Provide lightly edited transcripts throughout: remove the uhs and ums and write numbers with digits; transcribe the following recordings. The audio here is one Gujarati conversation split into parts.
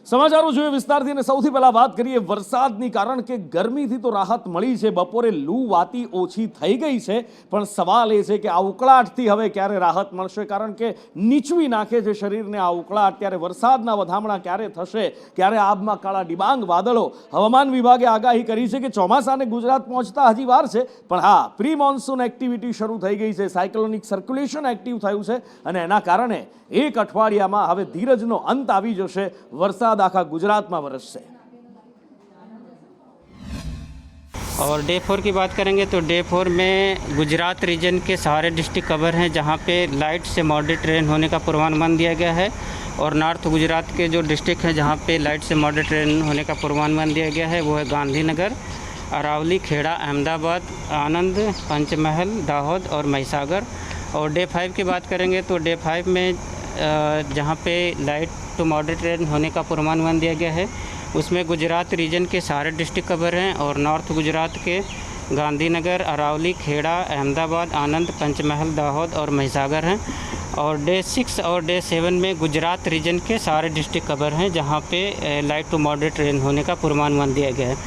સમાચારો જોઈએ વિસ્તારથી અને સૌથી પહેલા વાત કરીએ વરસાદની, કારણ કે ગરમીથી તો રાહત મળી છે, બપોરે લૂ વાતી ઓછી થઈ ગઈ છે, પણ સવાલ એ છે કે આ ઉકળાટથી હવે ક્યારે રાહત મળશે, કારણ કે નીચવી નાખે છે શરીરને આ ઉકળાટ. ત્યારે વરસાદના વધામણા ક્યારે થશે, ક્યારે આબમાં કાળા ડિબાંગ વાદળો. હવામાન વિભાગે આગાહી કરી છે કે ચોમાસાને ગુજરાત પહોંચતા હજી વાર છે, પણ હા, પ્રી મોન્સૂન એક્ટિવિટી શરૂ થઈ ગઈ છે, સાયક્લોનિક સર્ક્યુલેશન એક્ટિવ થયું છે અને એના કારણે એક અઠવાડિયામાં હવે ધીરજનો અંત આવી જશે. વરસાદ आखा गुजरात में बरससे। और डे 4 की बात करेंगे तो डे 4 में गुजरात रीजन के सारे डिस्ट्रिक्ट कवर हैं, जहां पे लाइट से मॉडरेट रेन होने का पूर्वानुमान दिया गया है। और नॉर्थ गुजरात के जो डिस्ट्रिक्ट हैं जहां पे लाइट से मॉडरेट रेन होने का पूर्वानुमान दिया गया है वो है गांधीनगर, अरावली, खेड़ा, अहमदाबाद, आनंद, पंचमहल, दाहोद और महिसागर। और डे 5 की बात करेंगे तो डे 5 में जहाँ पे लाइट टू मॉडरेट रेन होने का पूर्वानुमान दिया गया है उसमें गुजरात रीजन के सारे डिस्ट्रिक्ट कवर हैं और नॉर्थ गुजरात के गांधीनगर, अरावली, खेड़ा, अहमदाबाद, आनंद, पंचमहल, दाहोद और महिसागर हैं। और डे 6 और डे 7 में गुजरात रीजन के सारे डिस्ट्रिक्ट कवर हैं जहाँ पे लाइट टू मॉडरेट रेन होने का पूर्वानुमान दिया गया है।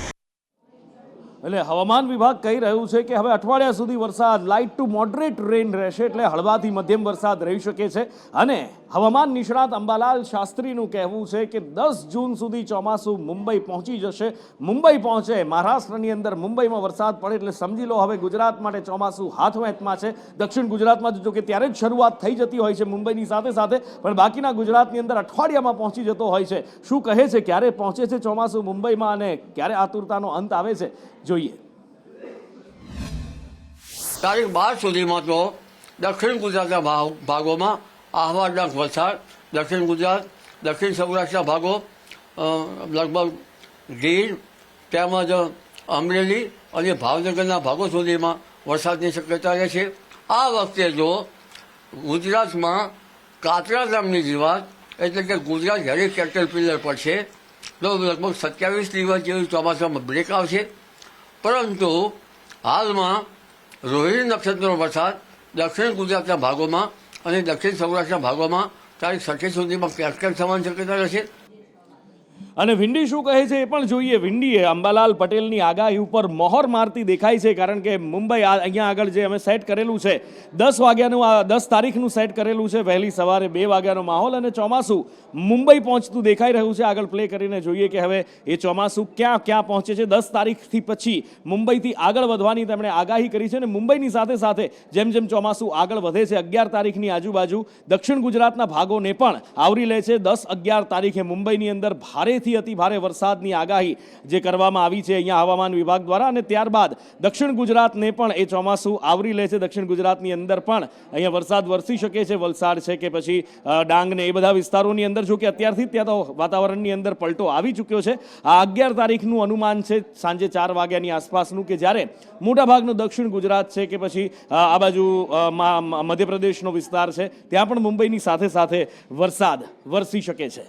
એટલે હવામાન વિભાગ કહી રહ્યું છે કે હવે અઠવાડિયા સુધી વરસાદ લાઇટ ટુ મોડરેટ રેન રહેશે, એટલે હળવાથી મધ્યમ વરસાદ રહી શકે છે. અને હવામાન નિષ્ણાત અંબાલાલ શાસ્ત્રીનું કહેવું છે કે 10 જૂન સુધી ચોમાસું મુંબઈ પહોંચી જશે. મુંબઈ પહોંચે, મહારાષ્ટ્રની અંદર મુંબઈમાં વરસાદ પડે એટલે સમજી લો હવે ગુજરાત માટે ચોમાસું હાથવેંતમાં છે. દક્ષિણ ગુજરાતમાં જો કે ત્યારે જ શરૂઆત થઈ જતી હોય છે મુંબઈની સાથે સાથે, પણ બાકીના ગુજરાતની અંદર અઠવાડિયામાં પહોંચી જતો હોય છે. શું કહે છે, ક્યારે પહોંચે છે ચોમાસું મુંબઈમાં અને ક્યારે આતુરતાનો અંત આવે છે, જોઈએ. તારીખ 12 સુધીમાં તો દક્ષિણ ગુજરાતના ભાગોમાં આહવાનક વરસાદ, દક્ષિણ ગુજરાત, દક્ષિણ સૌરાષ્ટ્રના ભાગો, લગભગ ગીર તેમજ અમરેલી અને ભાવનગરના ભાગો સુધીમાં વરસાદની શક્યતા રહે છે. આ વખતે જો ગુજરાતમાં કાતરા નામની જીવાત એટલે કે ગુજરાત હેરી કેટરપિલર પડશે તો લગભગ 27 દિવસ જેવી ચોમાસામાં બ્રેક આવશે. પરંતુ હાલમાં રોહિણી નક્ષત્રનો વરસાદ દક્ષિણ ગુજરાતના ભાગોમાં અને દક્ષિણ સૌરાષ્ટ્રના ભાગોમાં તારીખ 27 સુધીમાં ક્યાંક થવાની શક્યતા રહેશે. અને વિંડી શું કહે છે એ પણ જોઈએ. વિંડીએ અંબાલાલ પટેલની આગાહી ઉપર મહોર મારતી દેખાય છે, કારણ કે મુંબઈ અહીંયા આગળ જે અમે સેટ કરેલું છે 10 વાગ્યાનું, 10 તારીખનું સેટ કરેલું છે, વહેલી સવારે 2 વાગ્યાનો માહોલ, અને ચોમાસું મુંબઈ પહોંચતું દેખાઈ રહ્યું છે. આગળ પ્લે કરીને જોઈએ કે હવે એ ચોમાસું ક્યાં પહોંચે છે. 10 તારીખથી પછી મુંબઈથી આગળ વધવાની તેમણે આગાહી કરી છે. અને મુંબઈની સાથે સાથે જેમ જેમ ચોમાસું આગળ વધે છે 11 તારીખની આજુબાજુ દક્ષિણ ગુજરાતના ભાગોને પણ આવરી લે છે. 10-11 તારીખે મુંબઈની અંદર ભારેથી અતિ ભારે વરસાદની આગાહી જે કરવામાં આવી છે અહીંયા હવામાન વિભાગ દ્વારા, અને ત્યારબાદ દક્ષિણ ગુજરાતને પણ એ ચોમાસું આવરી લે છે. દક્ષિણ ગુજરાતની અંદર પણ અહીંયા વરસાદ વરસી શકે છે, વલસાડ છે કે પછી ડાંગ ને એ બધા વિસ્તારોની અંદર. જો કે અત્યારથી ત્યાં તો વાતાવરણની અંદર પલટો આવી ચૂક્યો છે. આ 11 તારીખનું અનુમાન છે સાંજે 4 વાગ્યાની આસપાસનું, કે જ્યારે મોટાભાગનું દક્ષિણ ગુજરાત છે કે પછી આ બાજુ મધ્યપ્રદેશનો વિસ્તાર છે ત્યાં પણ મુંબઈની સાથે સાથે વરસાદ વરસી શકે છે.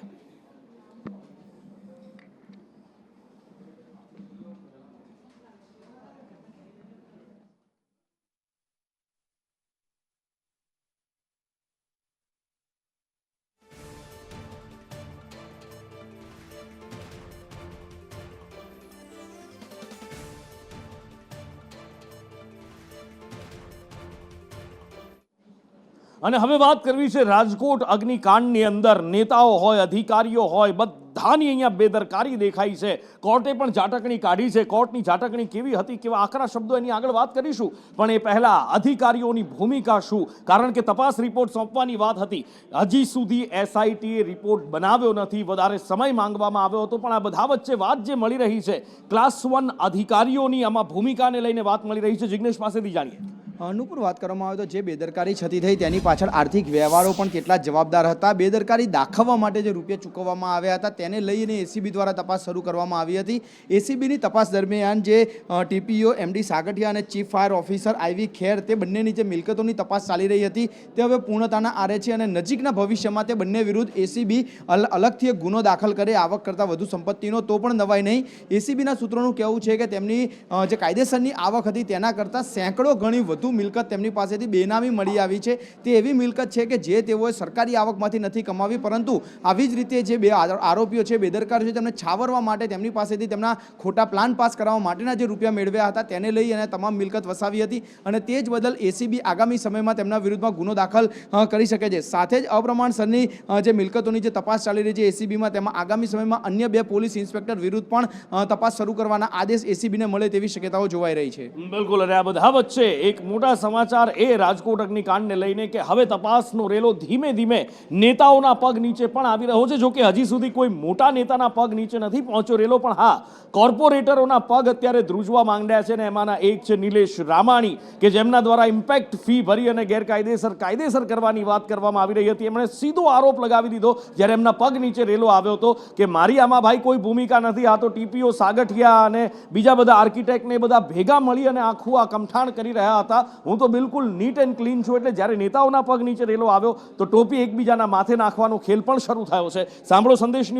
અને હવે વાત કરવી છે રાજકોટ અગ્નિકાંડની અંદર. નેતાઓ હોય, અધિકારીઓ હોય, બધાની અહીંયા બેદરકારી દેખાઈ છે. કોર્ટે પણ ઝાટકણી કાઢી છે. કોર્ટની ઝાટકણી કેવી હતી, કેવા આકરા શબ્દો, એની આગળ વાત કરીશું. પણ એ પહેલા અધિકારીઓની ભૂમિકા શું, કારણ કે તપાસ રિપોર્ટ સોંપવાની વાત હતી, હજી સુધી એસઆઈટીએ રિપોર્ટ બનાવ્યો નથી. વધારે સમય માંગવામાં આવ્યો હતો, પણ આ બધા વચ્ચે વાત જે મળી રહી છે ક્લાસ 1 અધિકારીઓની આમાં ભૂમિકાને લઈને વાત મળી રહી છે. જિગ્નેશ પાસેથી જાણીએ. અનુપુર વાત કરવામાં આવે તો જે બેદરકારી છતી થઈ તેની પાછળ આર્થિક વ્યવહારો પણ કેટલા જવાબદાર હતા. બેદરકારી દાખવવા માટે જે રૂપિયા ચૂકવવામાં આવ્યા હતા તેને લઈને એસીબી દ્વારા તપાસ શરૂ કરવામાં આવી હતી. એસીબીની તપાસ દરમિયાન જે ટીપીઓ એમડી સાગઠિયા અને ચીફ ફાયર ઓફિસર આઈવી ખેર તે બંનેની જે મિલકતોની તપાસ ચાલી રહી હતી તે હવે પૂર્ણતાના આરે છે, અને નજીકના ભવિષ્યમાં તે બંને વિરુદ્ધ એસીબી અલગથી એક ગુનો દાખલ કરે આવક કરતાં વધુ સંપત્તિનો, તો પણ નવાઈ નહીં. એસીબીના સૂત્રોનું કહેવું છે કે તેમની જે કાયદેસરની આવક હતી તેના કરતાં સેંકડો ગણી વધુ વધુ મિલકત તેમની પાસેથી બેનામી મળી આવી છે. તે એવી મિલકત છે કે જે તેઓએ સરકારી આવકમાંથી નથી કમાવી, પરંતુ આવી જ રીતે જે બે આરોપીઓ છે, બેદરકાર છે, તેમને છાવરવા માટે તેમની પાસેથી તેમના ખોટા પ્લાન પાસ કરાવવા માટેના જે રૂપિયા મેળવ્યા હતા તેને લઈ અને તમામ મિલકત વસાવી હતી અને તે જ બદલ એસીબી આગામી સમયમાં તેમના વિરુદ્ધમાં ગુનો દાખલ કરી શકે છે. સાથે જ અપ્રમાણસરની જે મિલકતોની જે તપાસ ચાલી રહી છે એસીબીમાં, તેમાં આગામી સમયમાં અન્ય 2 પોલીસ ઇન્સ્પેક્ટર વિરુદ્ધ પણ તપાસ શરૂ કરવાના આદેશ એસીબીને મળે તેવી શક્યતાઓ જોવાઈ રહી છે. બિલકુલ. અને આ બધા વચ્ચે એક મોટા સમાચાર એ રાજકોટ અગ્નિકાંડને લઈને કે હવે તપાસનો રેલો ધીમે ધીમે નેતાઓના પગ નીચે પણ આવી રહ્યો છે. જો કે હજી સુધી કોઈ મોટા નેતાના પગ નીચે નથી પહોંચ્યો રેલો, પણ હા, કોર્પોરેટરોના પગ અત્યારે ધ્રુજવા માંડ્યા છે ને એમાંના એક છે નિલેશ રામાણી, કે જેમના દ્વારા ઇમ્પેક્ટ ફી ભરી અને કાયદેસર કરવાની વાત કરવામાં આવી રહી હતી. એમણે સીધો આરોપ લગાવી દીધો જ્યારે એમના પગ નીચે રેલો આવ્યો હતો કે મારી આમાં ભાઈ કોઈ ભૂમિકા નથી, આ તો ટીપીઓ સાગઠિયા અને બીજા બધા આર્કિટેક્ટને બધા ભેગા મળી અને આખું આ કમઠાણ કરી રહ્યા હતા. હું તો બિલકુલ નીટ એન્ડ ક્લીન છું. એટલે જ્યારે નેતાઓના પગ નીચે રેલો આવ્યો તો ટોપી એકબીજાના માથે નાખવાનો ખેલ પણ શરૂ થયો છે. સાંભળો સંદેશ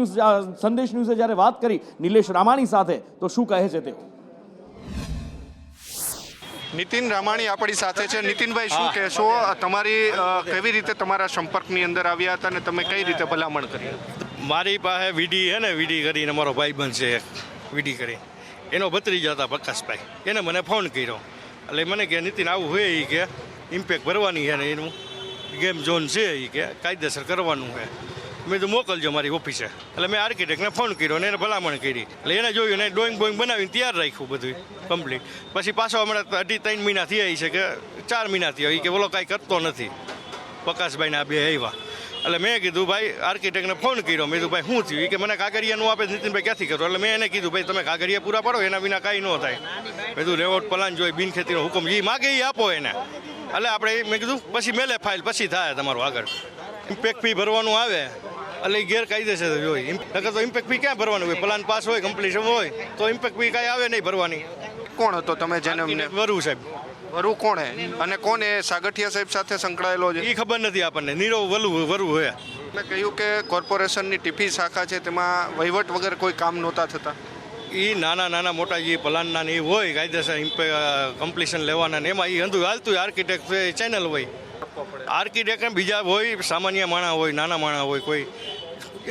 ન્યૂઝે જ્યારે વાત કરી નિલેશ રામાણી સાથે તો શું કહે છે તેઓ. નીતિન રામાણી આપણી સાથે છે. નીતિનભાઈ, શું કહેશો? તમારી કેવી રીતે તમારા સંપર્કની અંદર આવ્યા હતા અને તમે કઈ રીતે ભલામણ કરી? મારી પાસે વીડી છે ને, વીડી કરીને મારો ભાઈબંધ છે એક, વીડી કરી એનો ભત્રીજા હતા પ્રકાશભાઈ, એને મને ફોન કર્યો. એટલે મને કે નીતિન આવું હોય એ કે ઇમ્પેક્ટ ભરવાની છે ને એનું ગેમ ઝોન છે એ કે કાયદેસર કરવાનું છે. મેં તો મોકલજો મારી ઓફિસે. એટલે મેં આર્કિટેક્ટને ફોન કર્યો અને એને ભલામણ કરી. એટલે એને જોયું ને ડ્રોઈંગ બનાવીને તૈયાર રાખ્યું બધું કમ્પ્લીટ. પછી પાછો હમણાં 2.5-3 મહિના થયા છે કે 4 મહિના થયા કે બોલો કાંઈ કરતો નથી. પ્રકાશભાઈને આ 2 આવ્યા. એટલે મેં કીધું ભાઈ આર્કિટેક્ટને ફોન કર્યો. મેં કીધું ભાઈ શું થયું? કે મને કાગળિયાનું આપે નીતિનભાઈ ક્યાંથી કરો? એટલે મેં એને કીધું ભાઈ તમે કાગળિયા પૂરા પાડો, એના વિના કાંઈ ન થાય. મેં કીધું રેવોટ પ્લાન જોઈએ, બિનખેતીનો હુકમ જે માગે એ આપો એને. એટલે આપણે મેં કીધું પછી મેલે ફાઇલ, પછી થાય તમારું આગળ. ઇમ્પેક્ટ ફી ભરવાનું આવે એટલે ગેરકાયદેસર હોય. નકર તો ઇમ્પેક્ટ ફી ક્યાં ભરવાનું હોય? પ્લાન પાસ હોય, કમ્પ્લીશન હોય તો ઇમ્પેક્ટ ફી કાંઈ આવે નહીં ભરવાની. કોણ હતો તમે જેને વરુ સાહેબ. વરુ કોણે અને કોને સાગઠિયા સાહેબ સાથે સંકળાયેલો છે એ ખબર નથી આપણને. નીરવ વરુ હોય. મેં કહ્યું કે કોર્પોરેશનની ટીપી શાખા છે તેમાં વહીવટ વગર કોઈ કામ નહોતા થતા. એ નાના મોટા જે પ્લાનના ને એ હોય કાયદેસર કમ્પ્લીશન લેવાના ને એમાં એ અંધું હાલતું હોય. આર્કિટેક્ટ ચેનલ હોય, આર્કિટેક્ટ બીજા હોય, સામાન્ય માણસ હોય, નાના માણસ હોય, કોઈ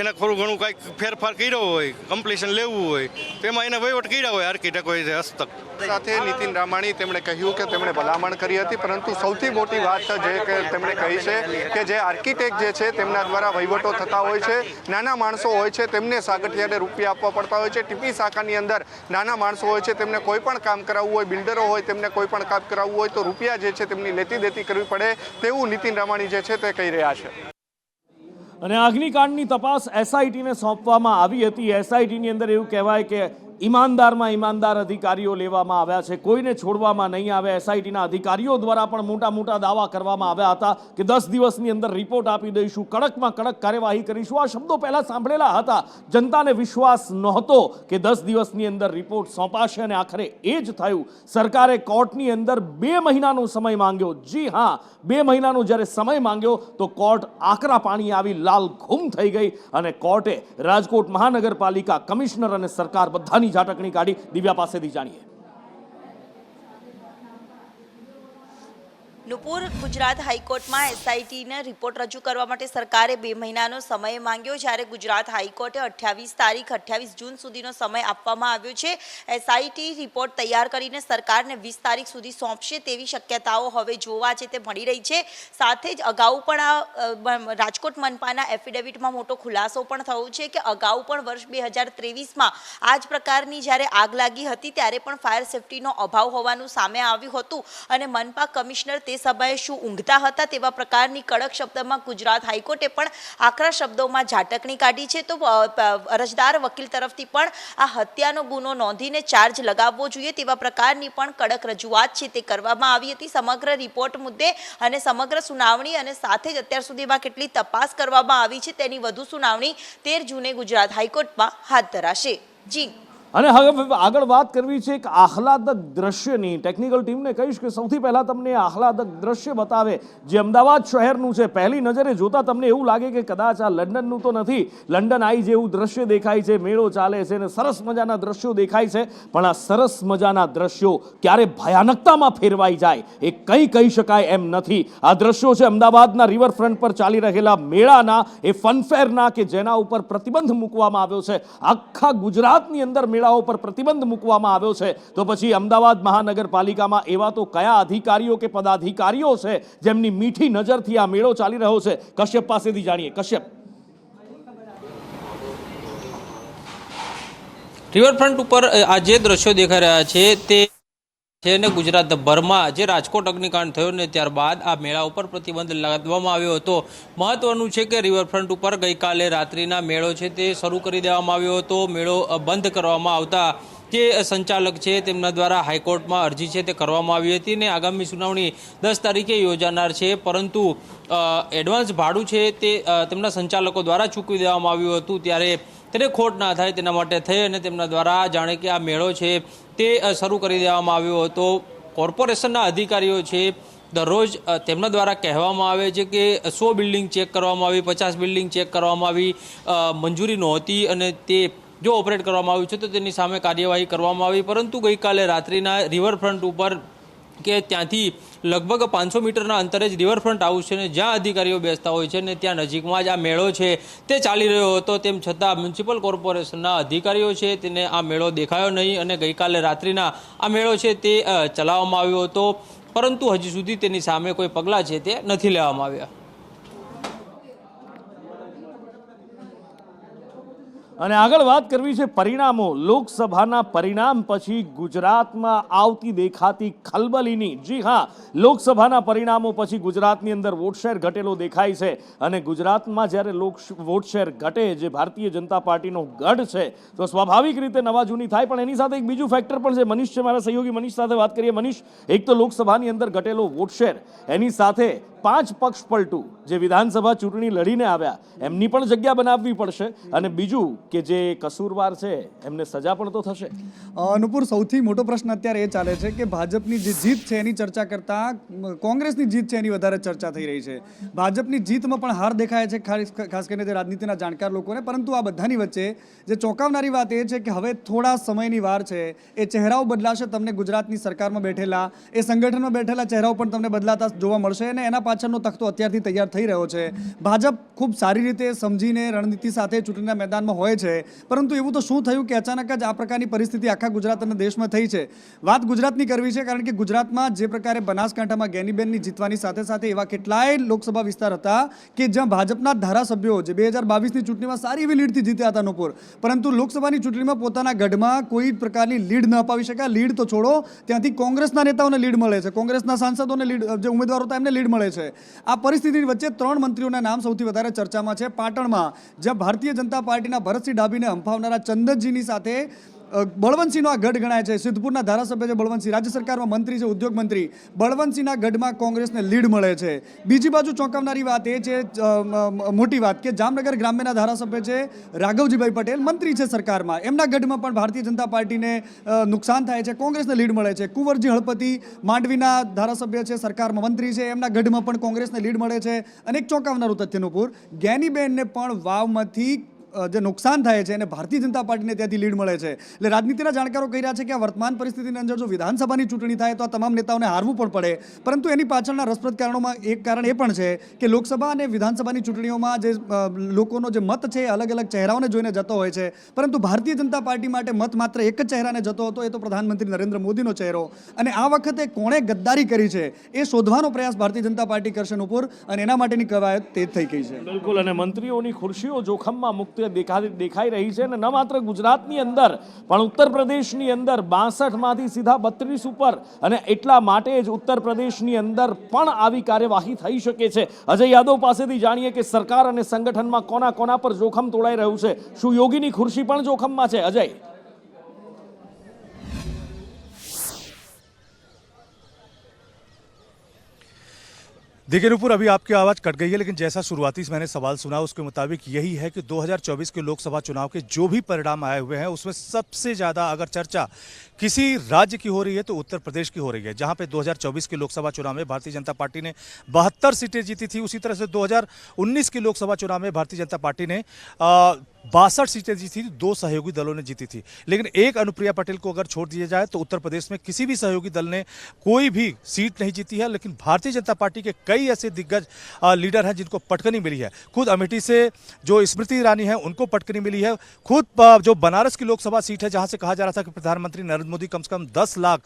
એને થોડું ઘણું કાંઈક ફેરફાર કર્યો હોય, કમ્પ્લીશન લેવું હોય તો એમાં એને વહીવટ કર્યા હોય આર્કિટેક્ટ હોય હસ્તક. સાથે નીતિન રામાણી તેમણે કહ્યું કે તેમણે ભલામણ કરી હતી, પરંતુ સૌથી મોટી વાત છે કે તેમણે કહી છે કે જે આર્કિટેક્ટ જે છે તેમના દ્વારા વહીવટો થતા હોય છે. નાના માણસો હોય છે તેમને સાગઠિયાને રૂપિયા આપવા પડતા હોય છે. ટીપી શાખાની અંદર નાના માણસો હોય છે તેમને કોઈ પણ કામ કરાવવું હોય, બિલ્ડરો હોય તેમને કોઈ પણ કામ કરાવવું હોય તો રૂપિયા જે છે તેમની લેતી દેતી કરવી પડે તેવું નીતિન રામાણી જે છે તે કહી રહ્યા છે. અને અગ્નિકાંડની તપાસ એસઆઈટીને સોંપવામાં આવી હતી. એસઆઈટીની અંદર એવું કહેવાય કે ઈમાનદારમાં ઈમાનદાર અધિકારીઓ લેવામાં આવ્યા છે, કોઈને છોડવામાં નહીં આવે. એસઆઈટીના અધિકારીઓ દ્વારા પણ મોટા દાવા કરવામાં આવ્યા હતા કે 10 દિવસની અંદર રિપોર્ટ આપી દઈશું, કડકમાં કડક કાર્યવાહી કરીશું. આ શબ્દો પહેલા સાંભળેલા હતા. જનતાને વિશ્વાસ નહોતો કે 10 દિવસની અંદર રિપોર્ટ સોંપાશે અને આખરે એ જ થયું. સરકારે કોર્ટની અંદર 2 મહિનાનો સમય માંગ્યો. જી હા, 2 મહિનાનો જ્યારે સમય માંગ્યો તો કોર્ટ આકરા પાણી આવી લાલ ઘૂમ થઈ ગઈ અને કોર્ટે રાજકોટ મહાનગરપાલિકા, કમિશનર અને સરકાર બધાની ઝાટકણી કાઢી. દિવ્યા પાસેથી જાણીએ. નુપુર, ગુજરાત હાઈકોર્ટમાં એસઆઈટીને રિપોર્ટ રજૂ કરવા માટે સરકારે 2 મહિનાનો સમય માંગ્યો, જ્યારે ગુજરાત હાઈકોર્ટે 28 જૂન સુધીનો સમય આપવામાં આવ્યો છે. એસઆઈટી રિપોર્ટ તૈયાર કરીને સરકારને 20 તારીખ સુધી સોંપશે તેવી શક્યતાઓ હવે જોવા છે તે મળી રહી છે. સાથે જ અગાઉ પણ આ રાજકોટ મનપાના એફિડેવિટમાં મોટો ખુલાસો પણ થયો છે કે અગાઉ પણ વર્ષ 2023માં આ જ પ્રકારની જ્યારે આગ લાગી હતી ત્યારે પણ ફાયર સેફટીનો અભાવ હોવાનું સામે આવ્યું હતું અને મનપા કમિશનર તે સમયે શું ઊંઘતા હતા તેવા પ્રકારની કડક શબ્દમાં ગુજરાત હાઈકોર્ટે પણ આકરા શબ્દોમાં ઝાટકણી કાઢી છે. તો અરજદાર વકીલ તરફથી પણ આ હત્યાનો ગુનો નોંધીને ચાર્જ લગાવવો જોઈએ તેવા પ્રકારની પણ કડક રજૂઆત છે તે કરવામાં આવી હતી. સમગ્ર રિપોર્ટ મુદ્દે અને સમગ્ર સુનાવણી અને સાથે જ અત્યાર સુધીમાં કેટલી તપાસ કરવામાં આવી છે તેની વધુ સુનાવણી 13 જૂને ગુજરાત હાઈકોર્ટમાં હાથ ધરાશે. જી અને હવે આગળ વાત કરવી છે એક આહલાદક દ્રશ્યની. ટેકનિકલ ટીમને કહીશ કે સૌથી પહેલા તમને આહલાદક દ્રશ્ય બતાવે જે અમદાવાદ શહેરનું છે. પહેલી નજરે જોતા તમને એવું લાગે કે કદાચ આ લંડનનું તો નથી, લંડન આઈ જેવું દ્રશ્ય દેખાય છે, મેળો ચાલે છે અને સરસ મજાના દ્રશ્યો દેખાય છે. પણ આ સરસ મજાના દ્રશ્યો ક્યારે ભયાનકતામાં ફેરવાઈ જાય એ કંઈ કહી શકાય એમ નથી. આ દ્રશ્યો છે અમદાવાદના રિવરફ્રન્ટ પર ચાલી રહેલા મેળાના, એ ફનફેરના કે જેના ઉપર પ્રતિબંધ મૂકવામાં આવ્યો છે. આખા ગુજરાતની અંદર મેળાઓ પર પ્રતિબંધ મૂકવામાં આવ્યો છે. તો પછી અમદાવાદ મહાનગરપાલિકામાં એવા તો કયા અધિકારીઓ કે પદાધિકારીઓ છે જેમની મીઠી નજરથી આ મેળો ચાલી રહ્યો છે? કશ્યપ પાસેથી જાણીએ. કશ્યપ, રિવરફ્રન્ટ ઉપર આ જે દ્રશ્યો દેખાઈ રહ્યા છે તે છે ને ગુજરાતભરમાં જે રાજકોટ અગ્નિકાંડ થયો ને ત્યારબાદ આ મેળા ઉપર પ્રતિબંધ લાદવામાં આવ્યો હતો. મહત્વનું છે કે રિવરફ્રન્ટ ઉપર ગઈકાલે રાત્રિના મેળો છે તે શરૂ કરી દેવામાં આવ્યો હતો. મેળો બંધ કરવામાં આવતા જે સંચાલક છે તેમના દ્વારા હાઈકોર્ટમાં અરજી છે તે કરવામાં આવી હતી ને આગામી સુનાવણી 10 તારીખે યોજાનાર છે. પરંતુ એડવાન્સ ભાડું છે તે તેમના સંચાલકો દ્વારા ચૂકવી દેવામાં આવ્યું હતું. ત્યારે તેને ખોટ ના થાય તેના માટે થઈ અને તેમના દ્વારા જાણે કે આ મેળો છે તે શરૂ કરી દેવામાં આવ્યો હતો. કોર્પોરેશનના અધિકારીઓ છે દરરોજ તેમના દ્વારા કહેવામાં આવે છે કે 100 બિલ્ડિંગ ચેક કરવામાં આવી, 50 બિલ્ડિંગ ચેક કરવામાં આવી, મંજૂરી નહોતી અને તે જો ઓપરેટ કરવામાં આવ્યું છે તો તેની સામે કાર્યવાહી કરવામાં આવી. પરંતુ ગઈકાલે રાત્રિના રિવરફ્રન્ટ ઉપર કે ત્યાંથી લગભગ 500 મીટરના અંતરે જ રિવરફ્રન્ટ હાઉસ છે ને જ્યાં અધિકારીઓ બેસતા હોય છે ને ત્યાં નજીકમાં જ આ મેળો છે તે ચાલી રહ્યો હતો. તેમ છતાં મ્યુનિસિપલ કોર્પોરેશનના અધિકારીઓ છે તેને આ મેળો દેખાયો નહીં અને ગઈકાલે રાત્રિના આ મેળો છે તે ચલાવવામાં આવ્યો હતો. પરંતુ હજી સુધી તેની સામે કોઈ પગલાં છે તે નથી લેવામાં આવ્યા. અને આગળ વાત કરવી છે પરિણામો. લોકસભાના પરિણામ પછી ગુજરાતમાં આવતી દેખાતી ખલબલીની. જી હા, લોકસભાના પરિણામો પછી ગુજરાતની અંદર વોટ શેર ઘટેલો દેખાય છે. અને ગુજરાતમાં જ્યારે વોટ શેર ઘટે, જે ભારતીય જનતા પાર્ટીનો ગઢ છે, તો સ્વાભાવિક રીતે નવા જૂની થાય. પણ એની સાથે એક બીજું ફેક્ટર પણ છે. મનીષ છે મારા સહયોગી, મનીષ સાથે વાત કરીએ. મનીષ, એક તો લોકસભાની અંદર ઘટેલો વોટ શેર, એની સાથે 5 પક્ષ પલટુ જે વિધાનસભા ચૂંટણી લડીને આવ્યા એમની પણ જગ્યા બનાવવી પડશે. અને બીજું કે જે કસૂરવાર છે એમને સજા પણ તો થશે. અનુપુર, સૌથી મોટો પ્રશ્ન અત્યારે એ ચાલે છે કે ભાજપની જે જીત છે એની ચર્ચા કરતાં કોંગ્રેસની જીત છે એની વધારે ચર્ચા થઈ રહી છે. ભાજપની જીતમાં પણ હાર દેખાય છે, ખાસ કરીને જે રાજનીતિના જાણકાર લોકોને. પરંતુ આ બધાની વચ્ચે જે ચોંકાવનારી વાત એ છે કે હવે થોડા સમયની વાર છે, એ ચહેરાઓ બદલાશે. તમને ગુજરાતની સરકારમાં બેઠેલા, એ સંગઠનમાં બેઠેલા ચહેરાઓ પણ તમને બદલાતા જોવા મળશે. અને એના પાછળનો તખતો અત્યારથી તૈયાર થઈ રહ્યો છે. ભાજપ ખૂબ સારી રીતે સમજીને રણનીતિ સાથે ચૂંટણીના મેદાનમાં હોય છે. પરંતુ એવું તો શું થયું કે અચાનક જ આ પ્રકારની પરિસ્થિતિ આખા ગુજરાત અને દેશમાં થઈ છે? વાત ગુજરાતની કરવી છે, કારણ કે ગુજરાતમાં જે પ્રકારે બનાસકાંઠામાં ગેનીબેનની જીતવાની સાથે સાથે એવા કેટલાય લોકસભા વિસ્તાર હતા કે જ્યાં ભાજપના ધારાસભ્યો જે 2022ની ચૂંટણીમાં સારી એવી લીડથી જીત્યા હતા નોપુર, પરંતુ લોકસભાની ચૂંટણીમાં પોતાના ગઢમાં કોઈ પ્રકારની લીડ ન અપાવી શક્યા. લીડ તો છોડો, ત્યાંથી કોંગ્રેસના નેતાઓને લીડ મળે છે, કોંગ્રેસના સાંસદોને લીડ, જે ઉમેદવારો હતા એમને લીડ મળે છે. આ પરિસ્થિતિની વચ્ચે 3 મંત્રીઓના નામ સૌથી વધારે ચર્ચામાં છે. પાટણમાં જ્યાં ભારતીય જનતા પાર્ટીના ભરતસિંહ ડાભીને હંફાવનારા ચંદનજીની સાથે બળવંતસિંહનો આ ગઢ ગણાય છે. સિદ્ધપુરના ધારાસભ્ય છે બળવંતસિંહ, રાજ્ય સરકારમાં મંત્રી છે, ઉદ્યોગ મંત્રી. બળવંતસિંહના ગઢમાં કોંગ્રેસને લીડ મળે છે. બીજી બાજુ ચોંકાવનારી વાત એ છે, મોટી વાત, કે જામનગર ગ્રામ્યના ધારાસભ્ય છે રાઘવજીભાઈ પટેલ, મંત્રી છે સરકારમાં, એમના ગઢમાં પણ ભારતીય જનતા પાર્ટીને નુકસાન થાય છે, કોંગ્રેસને લીડ મળે છે. કુંવરજી હળપતિ માંડવીના ધારાસભ્ય છે, સરકારમાં મંત્રી છે, એમના ગઢમાં પણ કોંગ્રેસને લીડ મળે છે. અને એક ચોંકાવનારું તથ્યનું પૂર, જ્ઞાનીબેનને પણ વાવમાંથી જે નુકસાન થાય છે અને ભારતીય જનતા પાર્ટીને ત્યાંથી લીડ મળે છે. એટલે રાજનીતિના જાણકારો કહી રહ્યા છે કે આ વર્તમાન પરિસ્થિતિની અંદર જો વિધાનસભાની ચૂંટણી થાય તો આ તમામ નેતાઓને હારવું પણ પડે. પરંતુ એની પાછળના રસપ્રદ કારણોમાં એક કારણ એ પણ છે કે લોકસભા અને વિધાનસભાની ચૂંટણીઓમાં જે લોકોનો જે મત છે એ અલગ અલગ ચહેરાઓને જોઈને જતો હોય છે. પરંતુ ભારતીય જનતા પાર્ટી માટે મત માત્ર એક જ ચહેરાને જતો હતો, એ તો પ્રધાનમંત્રી નરેન્દ્ર મોદીનો ચહેરો. અને આ વખતે કોણે ગદ્દારી કરી છે એ શોધવાનો પ્રયાસ ભારતીય જનતા પાર્ટી કરશે નુપુર, અને એના માટેની કવાયત તેજ થઈ ગઈ છે. બિલકુલ. અને મંત્રીઓની ખુરશીઓ જોખમમાં મુક્ત દેખાઈ રહી છે. અને ન માત્ર ગુજરાતની અંદર પણ ઉત્તર પ્રદેશની અંદર 62માંથી સીધા 32 ઉપર. અને એટલા માટે જ ઉત્તર પ્રદેશની અંદર પણ આવી કાર્યવાહી થઈ શકે છે. અજય યાદવ પાસેથી જાણીએ કે સરકાર અને સંગઠનમાં કોના કોના પર જોખમ તોડાઈ રહ્યું છે. શું યોગીની ખુરશી પણ જોખમમાં છે? અજય, देखिए नुपुर, अभी आपकी आवाज़ कट गई है, लेकिन जैसा शुरुआती मैंने सवाल सुना उसके मुताबिक यही है कि 2024 के लोकसभा चुनाव के जो भी परिणाम आए हुए हैं उसमें सबसे ज़्यादा अगर चर्चा किसी राज्य की हो रही है तो उत्तर प्रदेश की हो रही है, जहां पे 2024 के लोकसभा चुनाव में भारतीय जनता पार्टी ने 72 सीटें जीती थी। उसी तरह से 2019 के लोकसभा चुनाव में भारतीय जनता पार्टी ने 62 सीटें जीती थी, 2 सहयोगी दलों ने जीती थी। लेकिन एक अनुप्रिया पटेल को अगर छोड़ दिया जाए तो उत्तर प्रदेश में किसी भी सहयोगी दल ने कोई भी सीट नहीं जीती है। लेकिन भारतीय जनता पार्टी के कई ऐसे दिग्गज लीडर हैं जिनको पटकनी मिली है। खुद अमेठी से जो स्मृति ईरानी है उनको पटकनी मिली है। खुद जो बनारस की लोकसभा सीट है जहां से कहा जा रहा था कि प्रधानमंत्री नरेंद्र मोदी कम से कम 10 लाख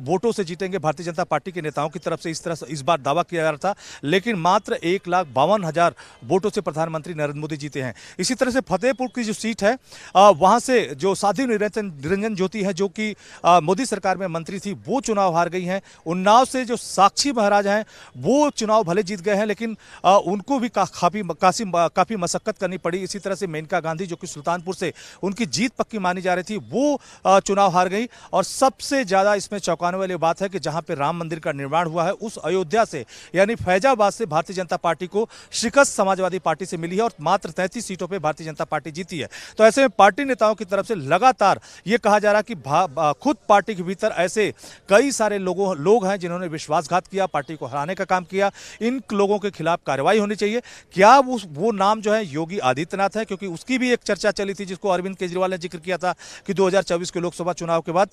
वोटों से जीतेंगे, भारतीय जनता पार्टी के नेताओं की तरफ से इस बार दावा किया जा रहा था, लेकिन मात्र 1,52,000 वोटों से प्रधानमंत्री नरेंद्र मोदी जीते हैं। इसी तरह से फतेहपुर की जो सीट है वहां से जो साध्वी निरंजन ज्योति है जो कि मोदी सरकार में मंत्री थी, वो चुनाव हार गई हैं। उन्नाव से जो साक्षी महाराज हैं वो चुनाव भले जीत गए हैं, लेकिन उनको भी काफी मशक्कत करनी पड़ी। इसी तरह से मेनका गांधी जो कि सुल्तानपुर से उनकी जीत पक्की मानी जा रही थी, वो चुनाव हार गई। और सबसे ज्यादा इसमें चौंकाने वाली बात है कि जहां पे राम मंदिर का निर्माण हुआ है उस अयोध्या से यानी फैजाबाद से भारतीय जनता पार्टी को शिकस्त समाजवादी पार्टी से मिली है और मात्र 33 सीटों पर भारतीय जनता पार्टी जीती है। तो ऐसे में पार्टी नेताओं की तरफ से लगातार ये कहा जा रहा है कि खुद पार्टी के भीतर ऐसे कई सारे लोग हैं जिन्होंने विश्वासघात किया, पार्टी को हराने का काम किया। इन लोगों के खिलाफ कार्रवाई होनी चाहिए। क्या वो नाम जो है योगी आदित्यनाथ है, क्योंकि उसकी भी एक चर्चा चली थी जिसको अरविंद केजरीवाल ने जिक्र किया था कि 2024 के लोकसभा चुनाव के बाद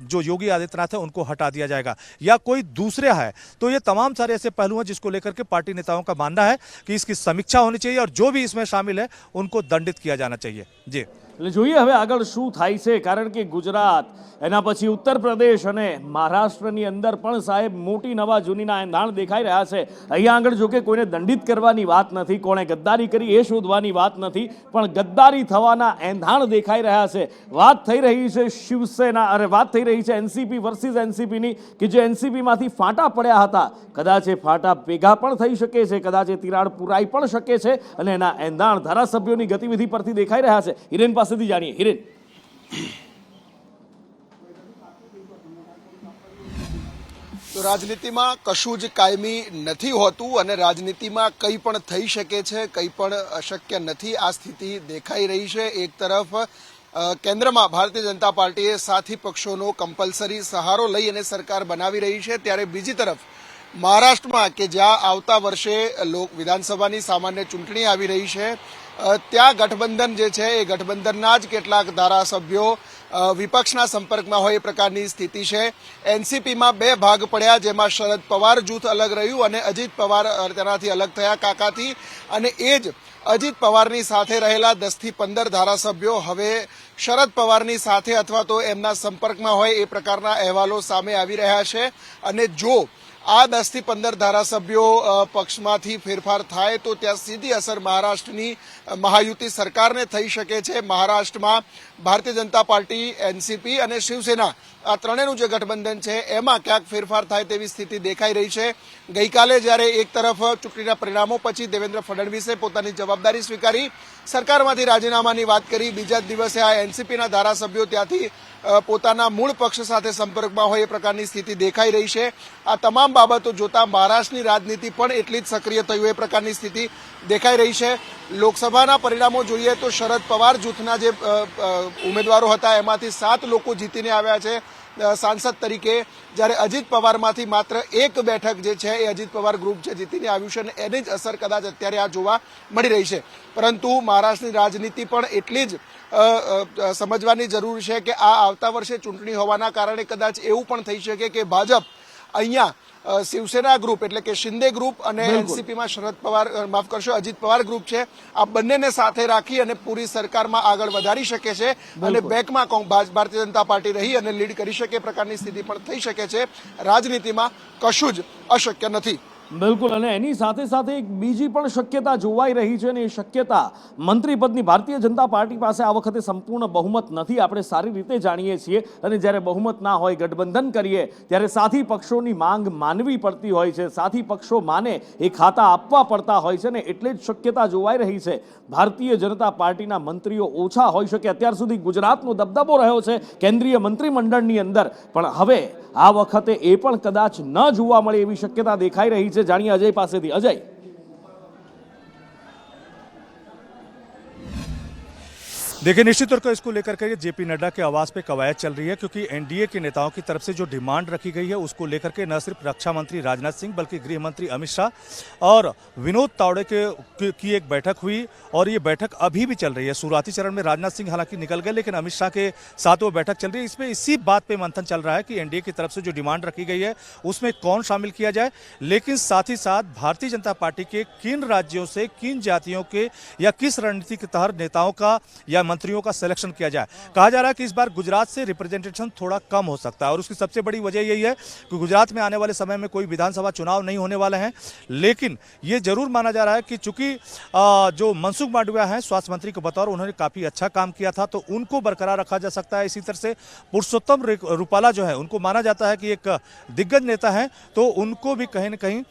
जो योगी आदित्यनाथ है उनको हटा दिया जाएगा या कोई दूसरा है। तो ये तमाम सारे ऐसे पहलू हैं जिसको लेकर के पार्टी नेताओं का मानना है कि इसकी समीक्षा होनी चाहिए और जो भी इसमें शामिल है उनको दंडित किया जाना चाहिए। जी એટલે જોઈએ હવે આગળ શું થાય છે, કારણ કે ગુજરાત એના પછી ઉત્તર પ્રદેશ અને મહારાષ્ટ્રની અંદર પણ સાહેબ મોટી નવા જૂનીના એંધાણ દેખાઈ રહ્યા છે. અહીંયા આગળ જો કે કોઈને દંડિત કરવાની વાત નથી, કોણે ગદ્દારી કરી એ શોધવાની વાત નથી, પણ ગદ્દારી થવાના એંધાણ દેખાઈ રહ્યા છે. વાત થઈ રહી છે શિવસેના વાત થઈ રહી છે એનસીપી વર્સિસ એનસીપીની કે જે એનસીપીમાંથી ફાંટા પડ્યા હતા. કદાચ એ ફાંટા ભેગા પણ થઈ શકે છે, કદાચ એ તિરાડ પુરાઈ પણ શકે છે અને એના એંધાણ ધારાસભ્યોની ગતિવિધિ પરથી દેખાઈ રહ્યા છે. હિરેન પાસેથી જાણીએ. હિરેન, તો રાજનીતિમાં કશું જ કાયમી નથી હોતું અને રાજનીતિમાં કંઈ પણ થઈ શકે છે, કંઈ પણ અશક્ય નથી. આ સ્થિતિ દેખાઈ રહી છે. એક તરફ કેન્દ્રમાં ભારતીય જનતા પાર્ટીએ સાથી પક્ષોનો કમ્પલસરી સહારો લઈ અને સરકાર બનાવી રહી છે, ત્યારે બીજી તરફ મહારાષ્ટ્રમાં કે જ્યાં આવતા વર્ષે વિધાનસભાની સામાન્ય ચૂંટણી આવી રહી છે, ત્યાં ગઠબંધન જે છે એ ગઠબંધનના જ કેટલાક ધારાસભ્યો વિપક્ષના સંપર્કમાં હોય એ પ્રકારની સ્થિતિ છે. એનસીપીમાં 2 ભાગ પડ્યા, જેમાં શરદ પવાર જૂથ અલગ રહ્યું અને અજીત પવાર તેનાથી અલગ થયા કાકાથી, અને એ જ અજીત પવારની સાથે રહેલા 10 થી 15 ધારાસભ્યો હવે શરદ પવારની સાથે અથવા તો એમના સંપર્કમાં હોય એ પ્રકારના અહેવાલો સામે આવી રહ્યા છે. અને જો આ 10 થી 15 ધારાસભ્યો પક્ષમાંથી ફેરફાર થાય તો ત્યાં સીધી અસર મહારાષ્ટ્રની મહાયુતિ સરકારને થઈ શકે છે. મહારાષ્ટ્રમાં ભારતીય જનતા પાર્ટી, એનસીપી અને શિવસેના આ ત્રણેયનું જે ગઠબંધન છે એમાં ક્યાંક ફેરફાર થાય તેવી સ્થિતિ દેખાઈ રહી છે. ગઈકાલે જ્યારે એક તરફ ચૂંટણીના પરિણામો પછી દેવેન્દ્ર ફડણવીસે પોતાની જવાબદારી સ્વીકારી સરકારમાંથી રાજીનામાની વાત કરી, બીજા જ દિવસે આ એનસીપીના ધારાસભ્યો ત્યાંથી પોતાના મૂળ પક્ષ સાથે સંપર્કમાં હોય એ પ્રકારની સ્થિતિ દેખાઈ રહી છે. આ તમામ બાબતો જોતા મહારાષ્ટ્રની રાજનીતિ પણ એટલી જ સક્રિય થઈ હોય એ પ્રકારની સ્થિતિ દેખાઈ રહી છે. લોકસભાના પરિણામો જોઈએ તો શરદ પવાર જૂથના જે ઉમેદવારો હતા એમાંથી 7 લોકો જીતીને આવ્યા છે સાંસદ તરીકે, જ્યારે અજીત પવારમાંથી માત્ર 1 બેઠક જે છે એ અજીત પવાર ગ્રુપ છે જીતીને આવ્યું છે અને એની જ અસર કદાચ અત્યારે આ જોવા મળી રહી છે. પરંતુ મહારાષ્ટ્રની રાજનીતિ પણ એટલી જ સમજવાની જરૂર છે કે આ આવતા વર્ષે ચૂંટણી હોવાના કારણે કદાચ એવું પણ થઈ શકે કે ભાજપ અહીંયા શિવસેના ગ્રુપ એટલે કે શિંદે ગ્રુપ અને એનસીપીમાં શરદ પવાર અજીત પવાર ગ્રુપ છે, આ બંનેને સાથે રાખી અને પૂરી સરકારમાં આગળ વધારી શકે છે અને બેકમાં ભારતીય જનતા પાર્ટી રહી અને લીડ કરી શકે પ્રકારની સ્થિતિ પણ થઈ શકે છે. રાજનીતિમાં કશું જ અશક્ય નથી. બિલકુલ, અને એની સાથે સાથે એક બીજી પણ શક્યતા જોવાઈ રહી છે અને એ શક્યતા મંત્રીપદની. ભારતીય જનતા પાર્ટી પાસે આ વખતે સંપૂર્ણ બહુમત નથી, આપણે સારી રીતે જાણીએ છીએ, અને જ્યારે બહુમત ના હોય, ગઠબંધન કરીએ ત્યારે સાથી પક્ષોની માંગ માનવી પડતી હોય છે, સાથી પક્ષો માને એ ખાતા આપવા પડતા હોય છે ને એટલે જ શક્યતા જોવાઈ રહી છે ભારતીય જનતા પાર્ટીના મંત્રીઓ ઓછા હોઈ શકે. અત્યાર સુધી ગુજરાતનો દબદબો રહ્યો છે કેન્દ્રીય મંત્રીમંડળની અંદર, પણ હવે આ વખતે એ પણ કદાચ ન જોવા મળે એવી શક્યતા દેખાઈ રહી છે. છે, જાણીએ અજય પાસેથી। અજય, देखिए, निश्चित तौर पर इसको लेकर के जेपी नड्डा के आवास पे कवायद चल रही है, क्योंकि एनडीए के नेताओं की तरफ से जो डिमांड रखी गई है उसको लेकर के न सिर्फ रक्षा मंत्री राजनाथ सिंह बल्कि गृह मंत्री अमित शाह और विनोद तावड़े की एक बैठक हुई, और ये बैठक अभी भी चल रही है। शुरुआती चरण में राजनाथ सिंह हालांकि निकल गए, लेकिन अमित शाह के साथ वो बैठक चल रही है। इसमें इसी बात पे मंथन चल रहा है कि एनडीए की तरफ से जो डिमांड रखी गई है उसमें कौन शामिल किया जाए, लेकिन साथ ही साथ भारतीय जनता पार्टी के किन राज्यों से किन जातियों के या किस रणनीति के तहत नेताओं का या मंत्रियों का सिलेक्शन किया जाए। कहा जा रहा है कि इस बार गुजरात से रिप्रेजेंटेशन थोड़ा कम हो सकता है, और उसकी सबसे बड़ी वजह यही है कि गुजरात में आने वाले समय में कोई विधानसभा चुनाव नहीं होने वाले हैं। लेकिन ये जरूर माना जा रहा है कि चूंकि जो मनसुख मांडविया हैं स्वास्थ्य मंत्री के बतौर, उन्होंने काफी अच्छा काम किया था, तो उनको बरकरार रखा जा सकता है। इसी तरह से पुरुषोत्तम रूपाला जो है, उनको माना जाता है कि एक दिग्गज नेता है, तो उनको भी कहीं न कहीं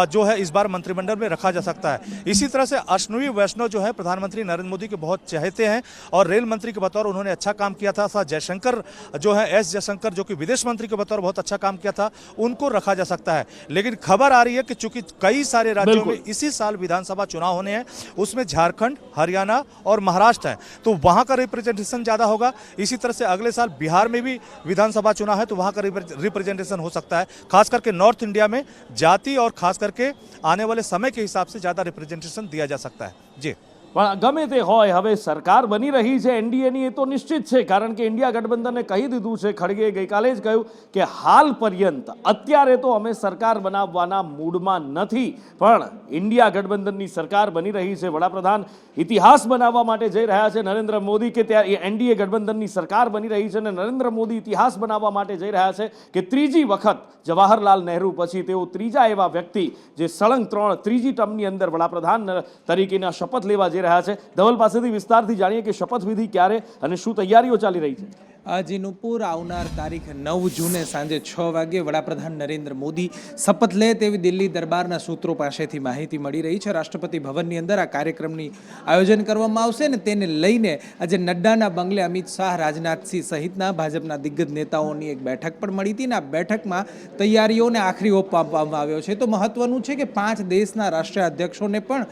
जो है इस बार मंत्रिमंडल में रखा जा सकता है। इसी तरह से अश्विनी वैष्णव जो है प्रधानमंत्री नरेंद्र मोदी के बहुत चहेते हैं और रेल मंत्री के बतौर उन्होंने अच्छा काम किया था। जयशंकर जो है, एस जयशंकर, जो कि विदेश मंत्री के बतौर बहुत अच्छा काम किया था, उनको रखा जा सकता है। लेकिन खबर आ रही है कि चूंकि कई सारे राज्यों में इसी साल विधानसभा चुनाव होने हैं, उसमें झारखंड, हरियाणा और महाराष्ट्र है, तो वहां का रिप्रेजेंटेशन ज्यादा होगा। इसी तरह से अगले साल बिहार में भी विधानसभा चुनाव है, तो वहां का रिप्रेजेंटेशन हो सकता है। खास करके नॉर्थ इंडिया में जाति और खास करके आने वाले समय के हिसाब से ज्यादा रिप्रेजेंटेशन दिया जा सकता है। जी, પણ ગમે તે હોય, હવે સરકાર બની રહી છે એનડીએની, એ તો નિશ્ચિત છે, કારણ કે ઇન્ડિયા ગઠબંધને કહી દીધું છે, ખડગે ગઈકાલે જ કહ્યું કે હાલ પર્યંત અત્યારે તો અમે સરકાર બનાવવાના મૂડમાં નથી, પણ ઇન્ડિયા ગઠબંધનની સરકાર બની રહી છે। વડાપ્રધાન ઇતિહાસ બનાવવા માટે જઈ રહ્યા છે નરેન્દ્ર મોદી, કે ત્યાં એનડીએ ગઠબંધનની સરકાર બની રહી છે, અને નરેન્દ્ર મોદી ઇતિહાસ બનાવવા માટે જઈ રહ્યા છે કે ત્રીજી વખત જવાહરલાલ નહેરુ પછી તેઓ ત્રીજા એવા વ્યક્તિ જે સળંગ ત્રીજી ટર્મની અંદર વડાપ્રધાન તરીકેના શપથ લેવા જઈ રહ્યા છે। ધવલ પાસેથી વિસ્તારથી જાણીએ કે શપથવિધિ ક્યારે અને શું તૈયારીઓ ચાલી રહી છે। જી નુપુર, આવનાર તારીખ 9 જૂને સાંજે 6 વાગે વડાપ્રધાન નરેન્દ્ર મોદી શપથ લે તેવી દિલ્હી દરબારના સૂત્રો પાસેથી માહિતી મળી રહી છે। રાષ્ટ્રપતિ ભવનની અંદર આ કાર્યક્રમની આયોજન કરવામાં આવશે, અને તેને લઈને આજે નડ્ડાના બંગલે અમિત શાહ, રાજનાથસિંહ સહિતના ભાજપના દિગ્ગજ નેતાઓની એક બેઠક પણ મળી હતી, અને આ બેઠકમાં તૈયારીઓને આખરી ઓપ આપવામાં આવ્યો છે। તો મહત્વનું છે કે 5 દેશના રાષ્ટ્રીય અધ્યક્ષોને પણ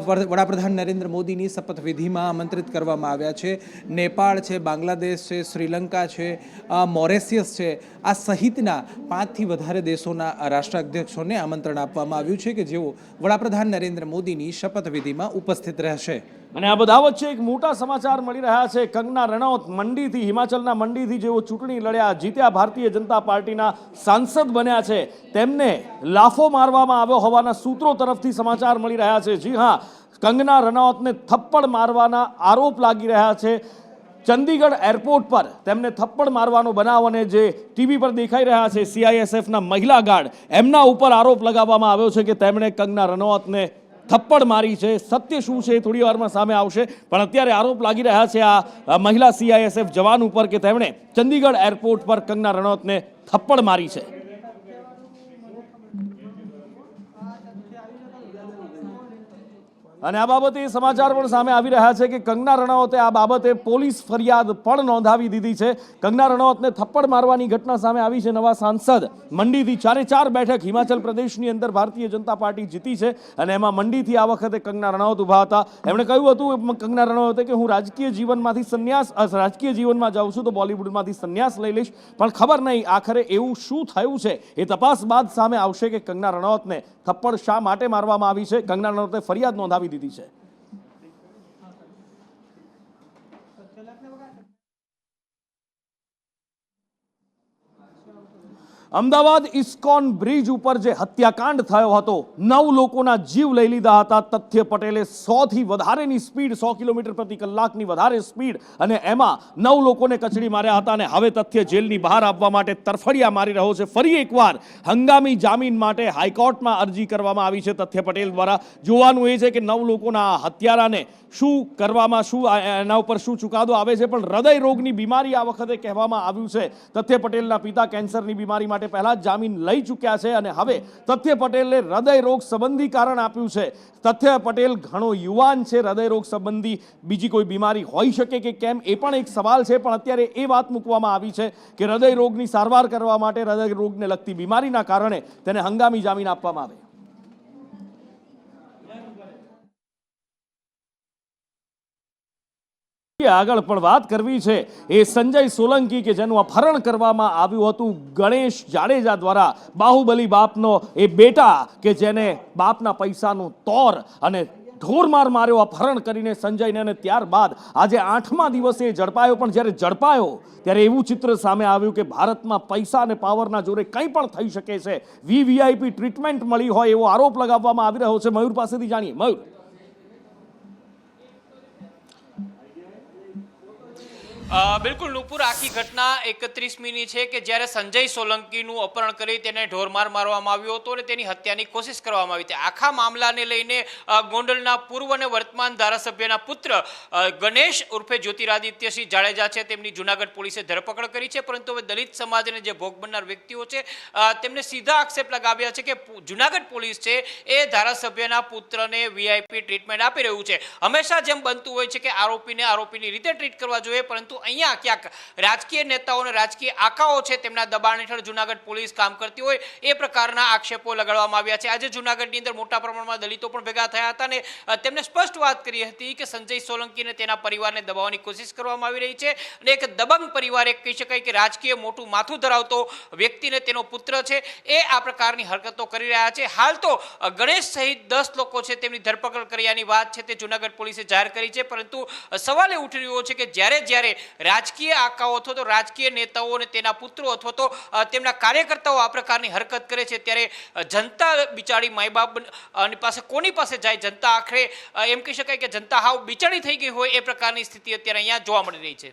વડાપ્રધાન નરેન્દ્ર મોદીની શપથવિધિમાં આમંત્રિત કરવામાં આવ્યા છે। નેપાળ છે, બાંગ્લાદેશ છે, શ્રીલંકા છે, મોરેશિયસ છે, આ સહિતના 5થી વધારે દેશોના રાષ્ટ્રાધ્યક્ષોને આમંત્રણ આપવામાં આવ્યું છે કે જેઓ વડાપ્રધાન નરેન્દ્ર મોદીની શપથવિધિમાં ઉપસ્થિત રહેશે। અને આ બધા વચ્ચે એક મોટા સમાચાર મળી રહ્યા છે। કંગના રનૌત મંડીથી, હિમાચલના મંડીથી જેઓ ચૂંટણી લડ્યા, જીત્યા, ભારતીય જનતા પાર્ટીના સાંસદ બન્યા છે, તેમને લાફો મારવામાં આવ્યો હોવાના સૂત્રો તરફથી સમાચાર મળી રહ્યા છે। જી હા, કંગના રનૌતને થપ્પડ મારવાના આરોપ લાગી રહ્યા છે। ચંદીગઢ એરપોર્ટ પર તેમને થપ્પડ મારવાનો બનાવ, અને જે ટીવી પર દેખાઈ રહ્યા છે સીઆઈએસએફના મહિલા ગાર્ડ, એમના ઉપર આરોપ લગાવવામાં આવ્યો છે કે તેમણે કંગના રનૌતને થપ્પડ મારી છે। સત્ય શું છે થોડી વારમાં સામે આવશે, પણ અત્યારે આરોપ લાગી રહ્યા છે આ મહિલા સીઆઈએસએફ જવાન ઉપર કે તેમણે ચંદીગઢ એરપોર્ટ પર કંગના રનૌતને થપ્પડ મારી છે। અને આ બાબતે સમાચાર પણ સામે આવી રહ્યા છે કે કંગના રનૌતે આ બાબતે પોલીસ ફરિયાદ પણ નોંધાવી દીધી છે। કંગના રનૌતને થપ્પડ મારવાની ઘટના સામે આવી છે। નવા સાંસદ મંડીથી 4 બેઠક હિમાચલ પ્રદેશની અંદર ભારતીય જનતા પાર્ટી જીતી છે, અને એમાં મંડીથી આ વખતે કંગના રનૌત ઊભા હતા। એમણે કહ્યું હતું કંગના રનૌતે કે હું રાજકીય જીવનમાં જાઉં છું તો બોલિવૂડમાંથી સંન્યાસ લઈ લઈશ, પણ ખબર નહીં આખરે એવું શું થયું છે, એ તપાસ બાદ સામે આવશે કે કંગના રનૌતને થપ્પડ શા માટે મારવામાં આવી છે। કંગના રનૌતે ફરિયાદ નોંધાવી દીધી છે। અમદાવાદ ઇસ્કોન બ્રિજ ઉપર જે હત્યાકાંડ થયો હતો, 9 લોકોના જીવ લઈ લીધા હતા। તથ્ય પટેલે 100થી વધારેની સ્પીડ, 100 કિલોમીટર પ્રતિ કલાકની વધારે સ્પીડ, અને એમાં 9 લોકોને કચડી માર્યા હતા, અને હવે તથ્ય જેલની બહાર આવવા માટે તરફડિયા મારી રહ્યો છે। ફરી એકવાર હંગામી જામીન માટે હાઈકોર્ટમાં અરજી કરવામાં આવી છે તથ્ય પટેલ દ્વારા। જોવાનું એ છે કે 9 લોકોના હત્યારાને શું કરવામાં, શું એના ઉપર શું ચુકાદો આવે છે। પણ હૃદય રોગની બીમારી આ વખતે કહેવામાં આવ્યું છે। તથ્ય પટેલના પિતા કેન્સરની બીમારી માટે પહેલા જામીન લઈ ચૂક્યા છે, અને હવે તથ્ય પટેલને હૃદય રોગ સંબંધી કારણ આપ્યું છે। તથ્ય પટેલ ઘણો યુવાન છે, હૃદય રોગ સંબંધી બીજી કોઈ બીમારી હોઈ શકે કે કેમ એ પણ એક સવાલ છે, પણ અત્યારે એ વાત મૂકવામાં આવી છે કે હૃદય રોગની સારવાર કરવા માટે, હૃદય રોગને લગતી બીમારીના કારણે તેને હંગામી જામીન આપવામાં આવે। આગળ પણ વાત કરવી છે એ સંજય સોલંકી કે જેનું અપહરણ કરવામાં આવ્યું હતું ગણેશ જાડેજા દ્વારા, બાહુબલી બાપનો એ બેટા કે જેને બાપના પૈસાનું તોર અને ઢોરમાર માર્યો અપહરણ કરીને સંજયને, અને ત્યારબાદ આજે 8મા દિવસે ઝડપાયો. પણ જ્યારે ઝડપાયો ત્યારે એવું ચિત્ર સામે આવ્યું કે ભારતમાં પૈસા અને પાવરના જોરે કંઈ પણ થઈ શકે છે. વીવીઆઈપી ટ્રીટમેન્ટ મળી હોય એવો આરોપ લગાવવામાં આવી રહ્યો છે. મયુર પાસેથી જાણીએ. મયુર, બિલકુલ નુપુર, આખી ઘટના 31મીની છે કે જ્યારે સંજય સોલંકીનું અપહરણ કરી તેને ઢોરમાર મારવામાં આવ્યો હતો અને તેની હત્યાની કોશિશ કરવામાં આવી હતી. આખા મામલાને લઈને ગોંડલના પૂર્વ અને વર્તમાન ધારાસભ્યના પુત્ર ગણેશ ઉર્ફે જ્યોતિરાદિત્યસિંહ જાડેજા છે તેમની જુનાગઢ પોલીસે ધરપકડ કરી છે. પરંતુ હવે દલિત સમાજને જે ભોગ બનનાર વ્યક્તિઓ છે તેમને સીધા આક્ષેપ લગાવ્યા છે કે જુનાગઢ પોલીસ છે એ ધારાસભ્યના પુત્રને વીઆઈપી ટ્રીટમેન્ટ આપી રહ્યું છે. હંમેશા જેમ બનતું હોય છે કે આરોપીને આરોપીની રીતે ટ્રીટ કરવા જોઈએ, પરંતુ અહીંયા ક્યાંક રાજકીય નેતાઓ અને રાજકીય આકાઓ છે તેમના દબાણ હેઠળ જુનાગઢ પોલીસ કામ કરતી હોય એ પ્રકારના આક્ષેપો લગાડવામાં આવ્યા છે. આજે જુનાગઢની અંદર મોટા પ્રમાણમાં દલિતો પણ ભેગા થયા હતા અને તેમને સ્પષ્ટ વાત કરી હતી કે સંજય સોલંકી અને તેના પરિવારને દબાવવાની કોશિશ કરવામાં આવી રહી છે અને એક દબંગ પરિવાર, એક કહી શકાય કે રાજકીય મોટું માથું ધરાવતો વ્યક્તિને તેનો પુત્ર છે એ આ પ્રકારની હરકતો કરી રહ્યા છે. હાલ તો ગણેશ સહિત 10 લોકો છે તેમની ધરપકડ કર્યાની વાત છે તે જુનાગઢ પોલીસે જાહેર કરી છે. પરંતુ સવાલ એ ઉઠી રહ્યો છે કે જ્યારે રાજકીય આકાઓ અથવા તો રાજકીય નેતાઓ અને તેના પુત્રો અથવા તો તેમના કાર્યકર્તાઓ આ પ્રકારની હરકત કરે છે ત્યારે જનતા બિચારી માય બાપ પાસે કોની પાસે જાય? જનતા આખરે એમ કહી શકાય કે જનતા હાવ બિચારી થઈ ગઈ હોય એ પ્રકારની સ્થિતિ અત્યારે અહીંયા જોવા મળી રહી છે.